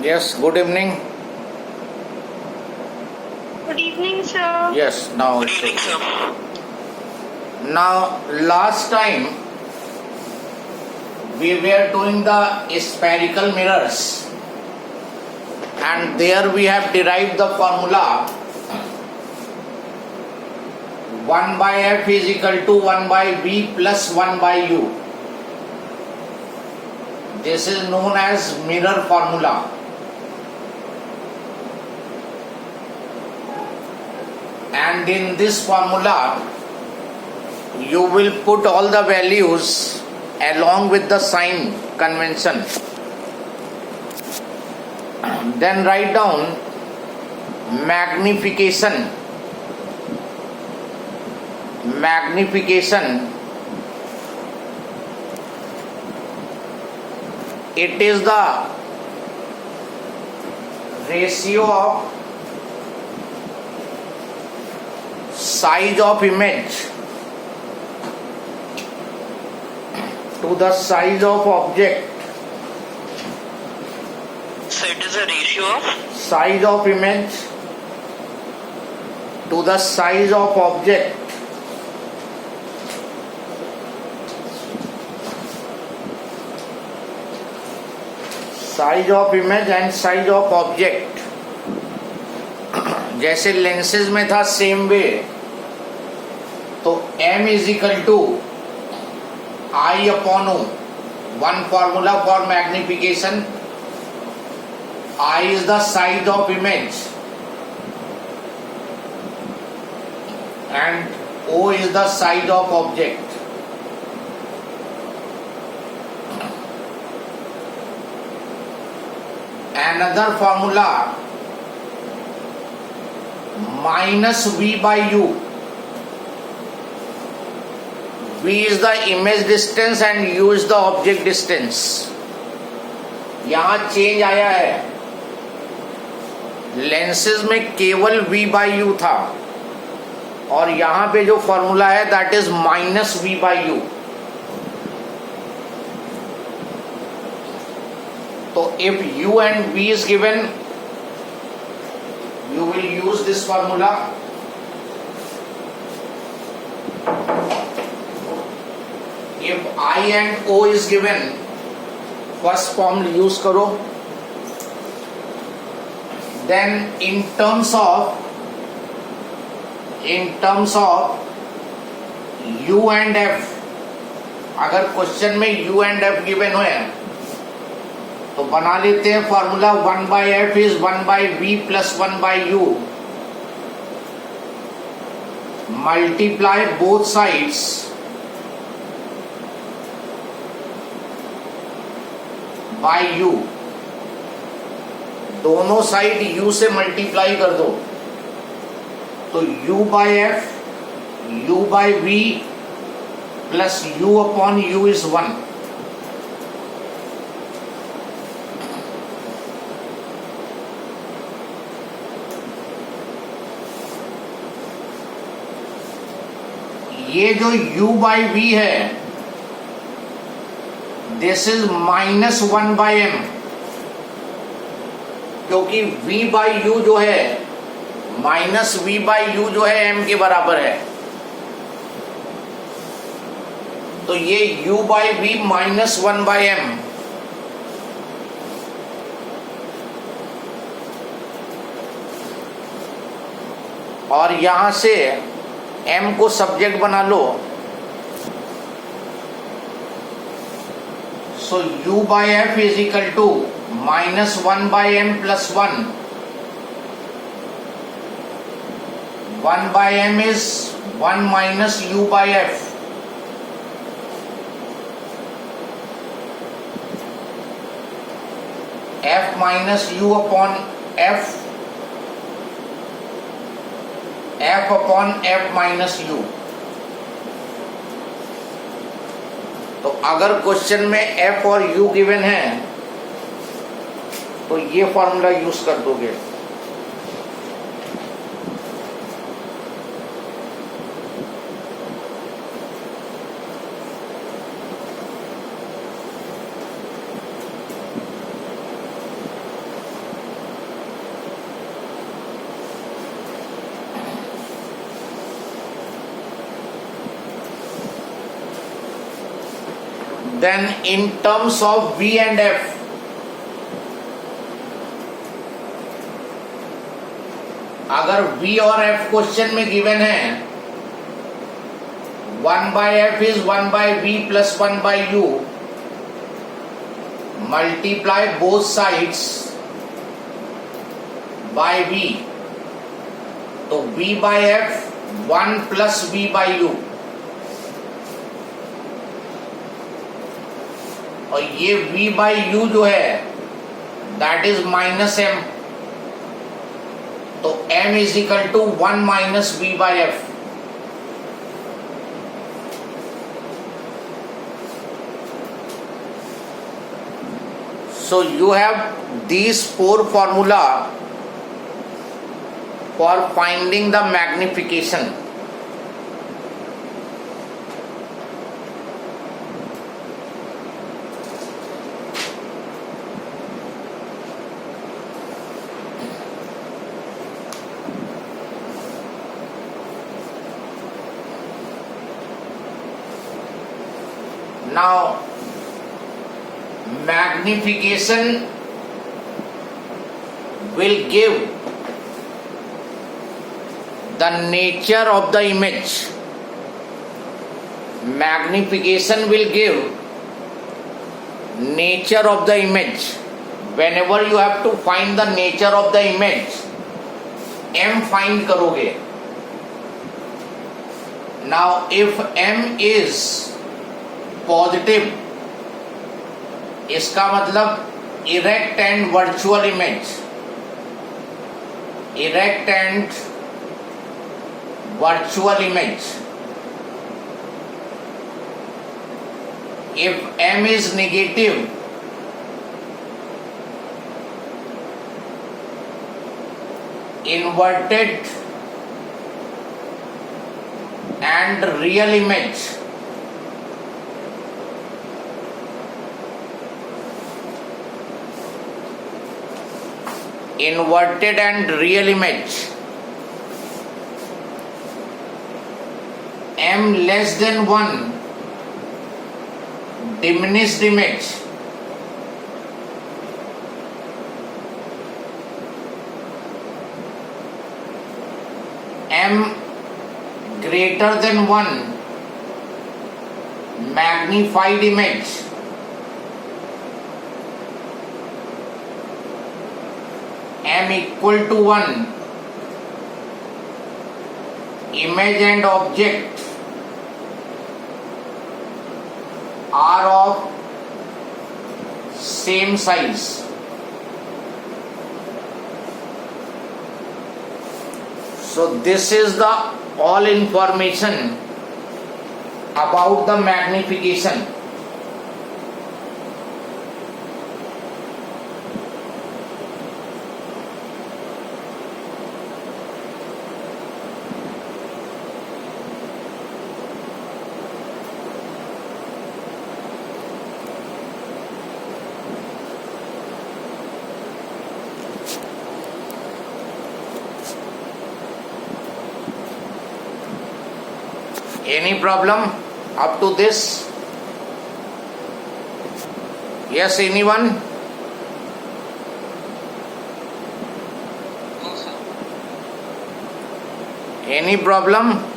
Yes, good evening. Good evening, sir. Yes, now Good it's evening, okay. sir. Now, last time we were doing the spherical mirrors, and there we have derived the formula 1 by f is equal to 1 by v plus 1 by u. This is known as mirror formula. And in this formula, you will put all the values along with the sign convention. Then write down magnification. Magnification, it is the ratio of size of image to the size of object. So it is a ratio of Size of image to the size of object size of image and size of object. जैसे lenses में था same way, तो m is equal to I upon O. One formula for magnification. I is the size of image and O is the size of object. Another formula minus V by U. V is the image distance and U is the object distance. यहाँ change आया है. Lenses में केवल V by you था और यहां पे जो फॉर्मूला है that is minus V by u. तो if U and V is given, you will use this formula. If I and O is given, first form use करो. Then in terms of u and f, अगर question में u and f given हुए तो बना लेते हैं formula 1 by f is 1 by v plus 1 by u. Multiply both sides by u. दोनों साइड u से मल्टीप्लाई कर दो तो u by F, u by v plus u upon u is 1. ये जो u बाई v है, this is minus 1 by M, क्योंकि v बाई यू जो है माइनस v बाई यू जो है m के बराबर है. तो ये u by v minus 1 by M. और यहां से m को सब्जेक्ट बना लो. So u by F is equal to minus 1 by m plus 1. 1 by m is 1 minus u by f. F minus u upon f. F upon f minus u. तो अगर question में f और u given है तो ये formula use कर दोगे. then in terms of V and F, अगर V और F क्वेश्चन में गिवन है, 1 by F is 1 by V plus 1 by U, multiply both sides by V, तो V by F 1 plus V by U, और ये V by U जो है that is minus M, तो M is equal to 1 minus V by F. So you have these four formula for finding the magnification. Now, magnification will give the nature of the image. Magnification will give nature of the image. Whenever you have to find the nature of the image, M find करोगे. Now, if M is positive, इसका मतलब erect and virtual image, erect and virtual image. If M is negative, inverted and real image, inverted and real image, M less than 1, diminished image, M greater than 1, magnified image, M equal to 1, image and object are of same size. So this is the all information about the magnification. Any problem up to this? Yes, anyone? No, sir. Any problem?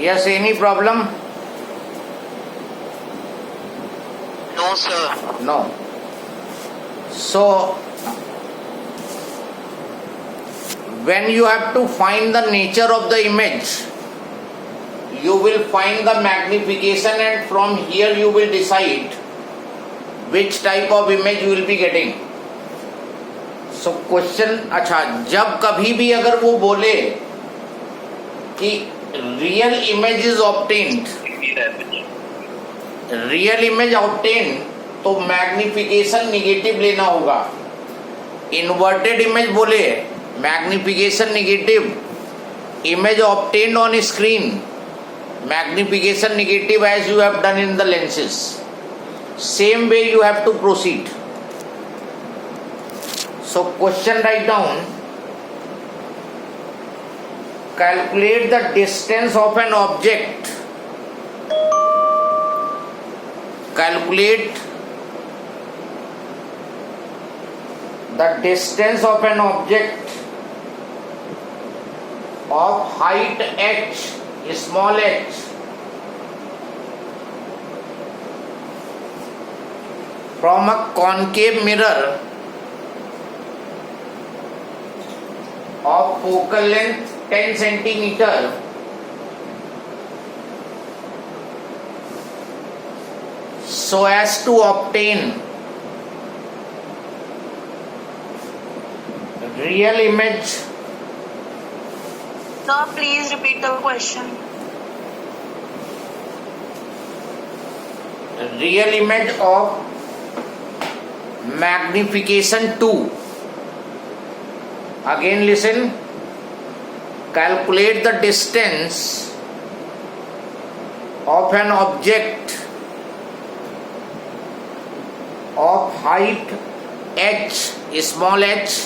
Yes, any problem? No, sir. No. So, when you have to find the nature of the image, you will find the magnification, and from here you will decide which type of image you will be getting. So question, अच्छा, जब कभी भी अगर वो बोले कि real image is obtained, real image obtain, तो magnification negative लेना होगा. इन्वर्टेड इमेज बोले magnification negative, image obtained on screen magnification negative, as you have done in the lenses. Same way you have to proceed. So question, write down, calculate the distance of an object, calculate the distance of an object of height h, small h, from a concave mirror of focal length 10 centimeter so as to obtain real image. Sir, please repeat the question. Real image of magnification 2. Again listen. Calculate the distance of an object of height h, small h,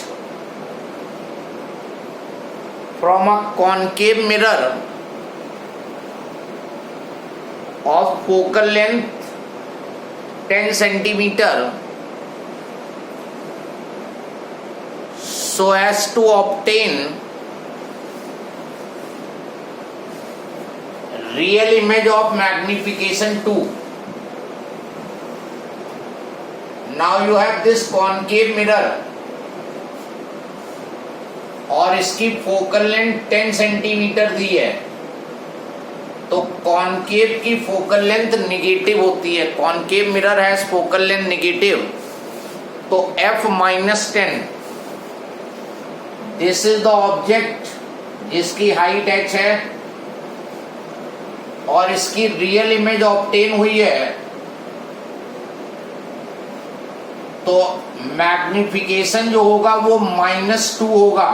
from a concave mirror of focal length 10 centimeter so as to obtain real image of magnification 2. Now you have this concave mirror और इसकी focal length 10 centimetre दी है, तो concave की focal length negative होती है. Concave mirror has focal length negative, तो f -10, this is the object जिसकी height h है और इसकी रियल इमेज ऑब्टेन हुई है, तो मैग्निफिकेशन जो होगा वो -2 होगा,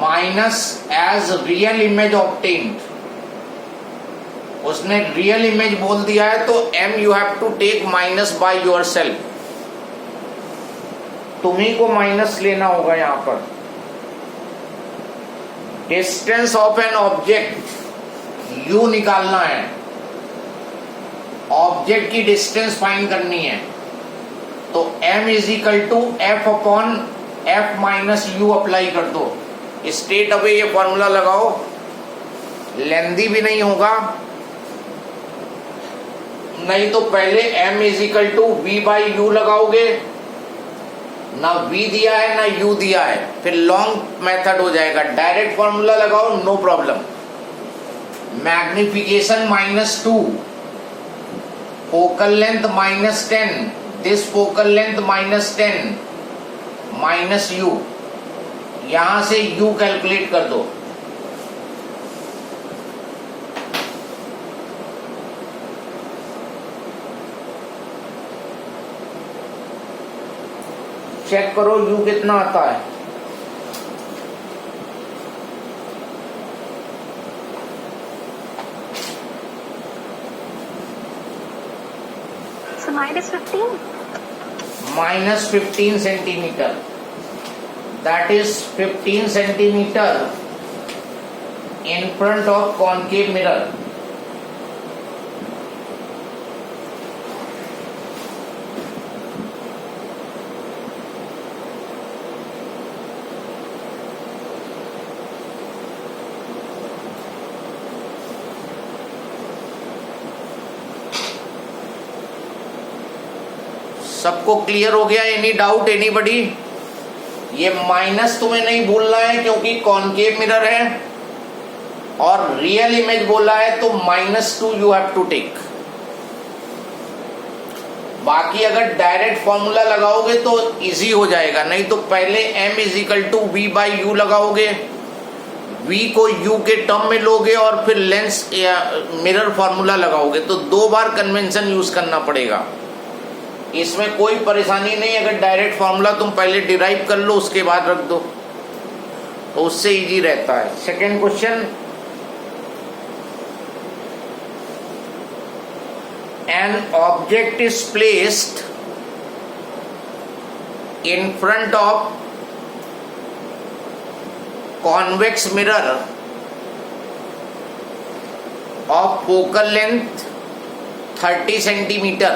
minus as real image obtained. उसने रियल इमेज बोल दिया है तो m you have to take minus by yourself. तुम्ही को माइनस लेना होगा. यहां पर distance of an object u निकालना है, ऑब्जेक्ट की डिस्टेंस फाइंड करनी है, तो m is equal to f upon f minus u apply कर दो. स्ट्रेट अवे ये फॉर्मूला लगाओ, लेंदी भी नहीं होगा, नहीं तो पहले m is equal to v by u लगाओगे, ना v दिया है ना u दिया है, फिर लॉन्ग मेथड हो जाएगा. डायरेक्ट फॉर्मूला लगाओ, no problem. Magnification -2, focal length -10, this focal length -10 minus u, यहां से u कैलकुलेट कर दो. चेक करो u कितना आता है. So -15? -15 centimeter. That is 15 centimeter in front of concave mirror. सबको क्लियर हो गया? Any doubt anybody? ये माइनस तुम्हें नहीं भूलना है क्योंकि कॉनकेव मिरर है, और रियल इमेज बोला है तो -2 यू हैव टू टेक। बाकी अगर डायरेक्ट फॉर्मूला लगाओगे तो इजी हो जाएगा, नहीं तो पहले m = v/u लगाओगे, v को u के टर्म में लोगे और फिर लेंस या मिरर फॉर्मूला लगाओगे, तो 2 बार कन्वेंशन यूज करना पड़ेगा। इसमें कोई परेशानी नहीं, अगर डायरेक्ट फॉर्मूला तुम पहले डिराइव कर लो उसके बाद रख दो तो उससे इजी रहता है। Second question, an object is placed in front of convex mirror of focal length 30 centimeter.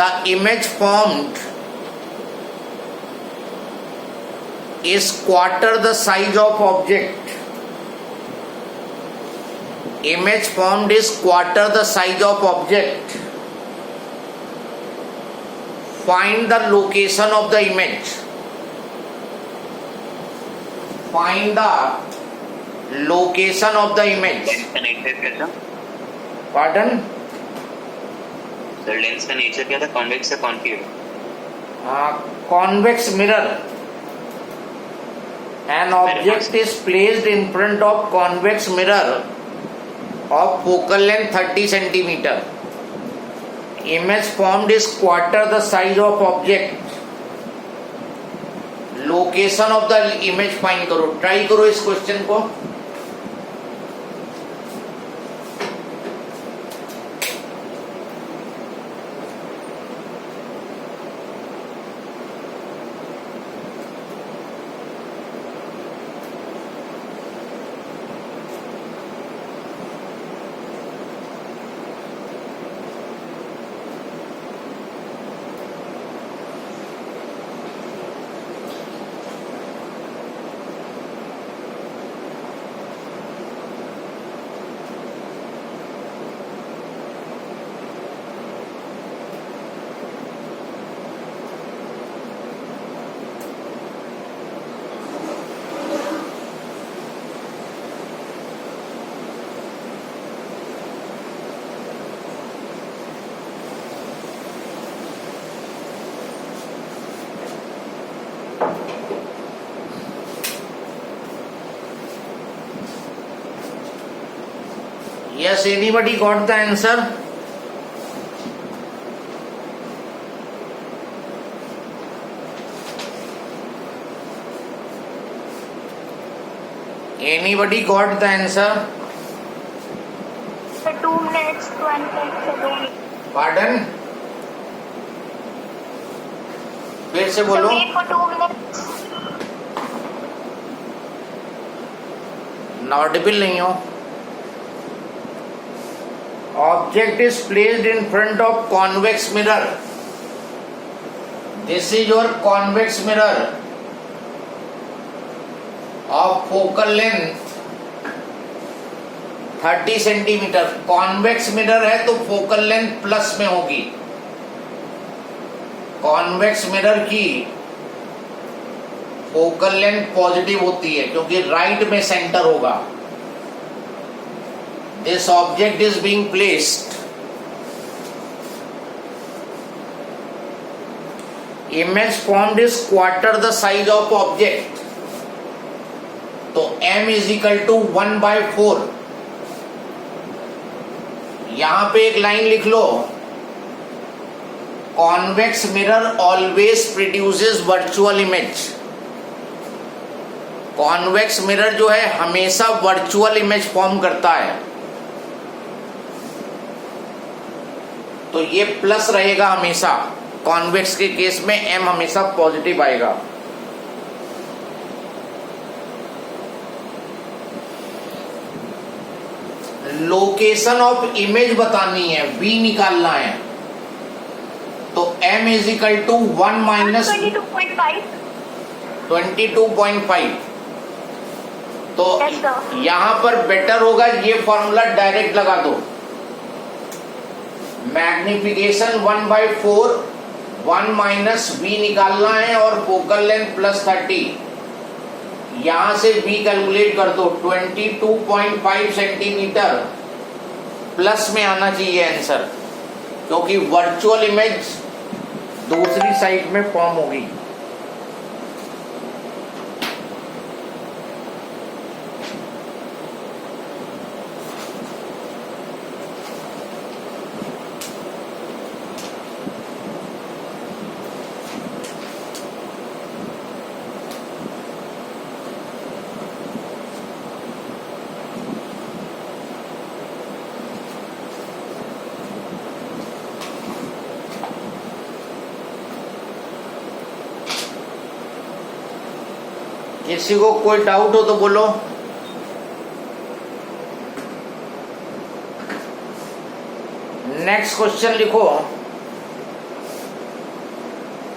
The image formed is quarter the size of object. Image formed is quarter the size of object. Find the location of the image. Find the location of the image. Lens का nature क्या था? Pardon? Sir lens का nature क्या था? Convex या concave? Convex mirror. An object is placed in front of convex mirror of focal length 30 centimeter. Image formed is quarter the size of object. Location of the image find करो, try करो इस question को। Yes, anybody got the answer? Anybody got the answer? For 2 minutes, 1.7. Pardon? फिर से So बोलो। wait for 2 minutes. Audible नहीं हो। Object is placed in front of convex mirror. This is your convex mirror of focal length 30 centimetre. Convex mirror है तो focal length plus में होगी। Convex mirror की फोकल लेंथ पॉजिटिव होती है क्योंकि राइट में सेंटर होगा। This object is being placed. Image formed is quarter the size of object. तो m = 1/4। यहां पे एक लाइन लिख लो, convex mirror always produces virtual image. Convex mirror जो है हमेशा वर्चुअल इमेज फॉर्म करता है, तो ये प्लस रहेगा हमेशा। कॉन्वेक्स के केस में m हमेशा पॉजिटिव आएगा। लोकेशन ऑफ इमेज बतानी है, v निकालना है, तो m = 1 - 22.5. 22.5। तो Yes, sir. यहां पर बेटर होगा ये फॉर्मूला डायरेक्ट लगा दो। मैग्निफिकेशन 1/4, 1 माइनस बी निकालना है और फोकल लेंथ +30। यहां से बी कैलकुलेट कर दो, 22.5 सेंटीमीटर प्लस में आना चाहिए आंसर, क्योंकि वर्चुअल इमेज दूसरी साइड में फॉर्म होगी। किसी को कोई डाउट हो तो बोलो। नेक्स्ट क्वेश्चन लिखो,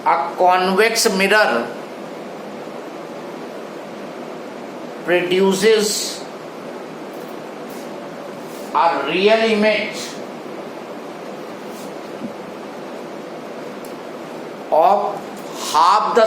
a convex mirror produces a real image of half the